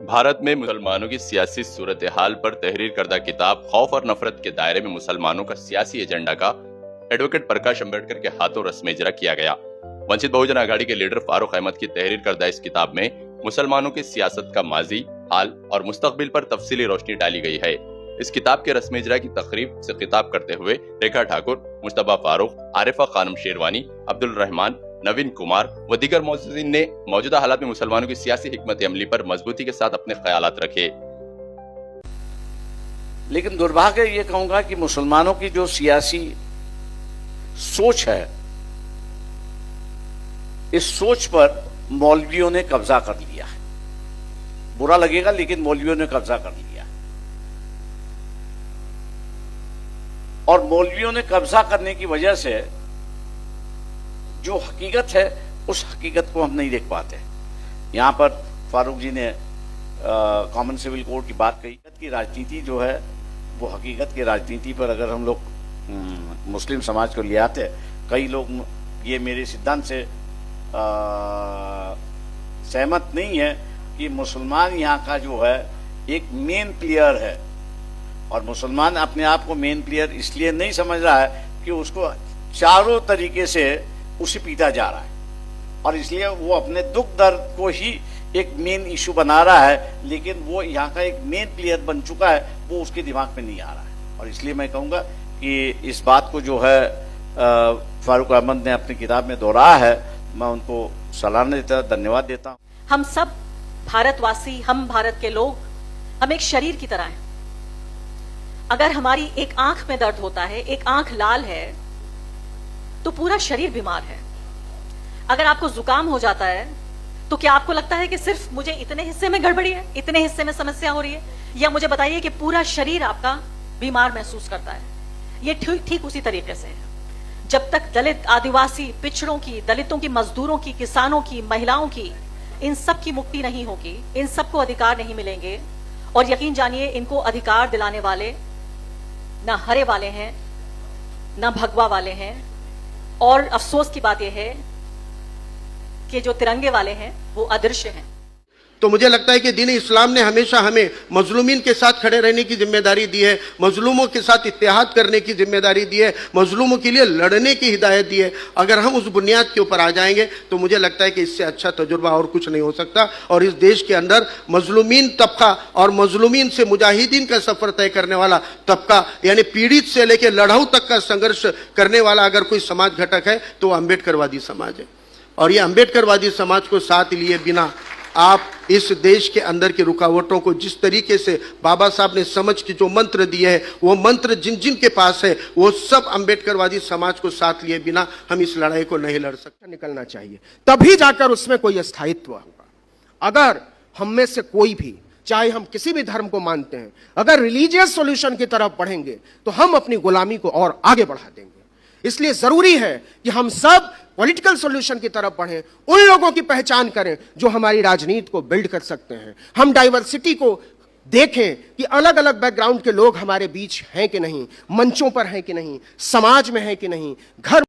भारत में मुसलमानों की सियासी सूरत हाल पर तहरीर करदा किताब खौफ और नफरत के दायरे में मुसलमानों का सियासी एजेंडा का एडवोकेट प्रकाश अम्बेडकर के हाथों रस्म इजरा किया गया। वंचित बहुजन आघाड़ी के लीडर फारूक अहमद की तहरीर करदा इस किताब में मुसलमानों की सियासत का माजी, हाल और मुस्तकबिल पर तफसीली रोशनी डाली गई है। इस किताब के रस्म इजरा की तकरीब से खिताब करते हुए रेखा ठाकुर, मुस्तफा फारूक, आरिफा खानम शेरवानी, अब्दुल रहमान, नवीन कुमार व दीगर मौजूदीन ने मौजूदा हालात में मुसलमानों की सियासी हिकमत अमली पर मजबूती के साथ अपने ख्यालात रखे। लेकिन दुर्भाग्य ये कहूंगा कि मुसलमानों की जो सियासी सोच है, इस सोच पर मौलवियों ने कब्जा कर लिया है। बुरा लगेगा, लेकिन मौलवियों ने कब्जा कर लिया है। और मौलवियों ने कब्जा करने की वजह से जो हकीकत है, उस हकीकत को हम नहीं देख पाते। यहां पर फारूक जी ने कॉमन सिविल कोड की बात कही कि राजनीति जो है वो हकीकत की राजनीति पर अगर हम लोग मुस्लिम समाज को ले आते, कई लोग ये मेरे सिद्धांत से सहमत नहीं है कि मुसलमान यहाँ का जो है एक मेन प्लेयर है। और मुसलमान अपने आप को मेन प्लेयर इसलिए नहीं समझ रहा है कि उसको चारों तरीके से उसे पीटा जा रहा है, और इसलिए वो अपने दुख दर्द को ही एक मेन इशू बना रहा है। लेकिन वो यहाँ का एक मेन प्लेयर बन चुका है, वो उसके दिमाग में नहीं आ रहा है। और इसलिए मैं कहूँगा कि इस बात को जो है फारूक अहमद ने अपनी किताब में दोहराया है, मैं उनको सराहना देता, धन्यवाद देता हूँ। हम सब भारतवासी, हम भारत के लोग, हम एक शरीर की तरह हैं। अगर हमारी एक आंख में दर्द होता है, एक आंख लाल है, तो पूरा शरीर बीमार है। अगर आपको जुकाम हो जाता है तो क्या आपको लगता है कि सिर्फ मुझे इतने हिस्से में गड़बड़ी है, इतने हिस्से में समस्या हो रही है, या मुझे बताइए कि पूरा शरीर आपका बीमार महसूस करता है? ये ठीक उसी तरीके से है। जब तक दलित, आदिवासी, पिछड़ों की, दलितों की, मजदूरों की, किसानों की, महिलाओं की, इन सब की मुक्ति नहीं होगी, इन सबको अधिकार नहीं मिलेंगे। और यकीन जानिए, इनको अधिकार दिलाने वाले ना हरे वाले हैं, ना भगवा वाले हैं। और अफसोस की बात यह है कि जो तिरंगे वाले हैं वो अदृश्य हैं। तो मुझे लगता है कि दीन इस्लाम ने हमेशा हमें मजलूमीन के साथ खड़े रहने की जिम्मेदारी दी है, मजलूमों के साथ इत्तेहाद करने की जिम्मेदारी दी है, मजलूमों के लिए लड़ने की हिदायत दी है। अगर हम उस बुनियाद के ऊपर आ जाएंगे तो मुझे लगता है कि इससे अच्छा तजुर्बा और कुछ नहीं हो सकता। और इस देश के अंदर मजलूमीन तबका और मजलूमीन से मुजाहिदीन का सफर तय करने वाला तबका, यानी पीड़ित से लेकर लड़ाऊ तक का संघर्ष करने वाला अगर कोई समाज घटक है तो वह अम्बेडकरवादी समाज है। और ये अम्बेडकरवादी समाज को साथ लिए बिना आप इस देश के अंदर की रुकावटों को, जिस तरीके से बाबा साहब ने समझ के जो मंत्र दिए हैं, वो मंत्र जिन जिन के पास है, वो सब अम्बेडकरवादी समाज को साथ लिए बिना हम इस लड़ाई को नहीं लड़ सकते। निकलना चाहिए, तभी जाकर उसमें कोई स्थायित्व होगा। अगर हम में से कोई भी, चाहे हम किसी भी धर्म को मानते हैं, अगर रिलीजियस सॉल्यूशन की तरफ बढ़ेंगे तो हम अपनी गुलामी को और आगे बढ़ा देंगे। इसलिए जरूरी है कि हम सब पॉलिटिकल सॉल्यूशन की तरफ बढ़ें, उन लोगों की पहचान करें जो हमारी राजनीति को बिल्ड कर सकते हैं। हम डाइवर्सिटी को देखें कि अलग अलग बैकग्राउंड के लोग हमारे बीच हैं कि नहीं, मंचों पर हैं कि नहीं, समाज में हैं कि नहीं, घर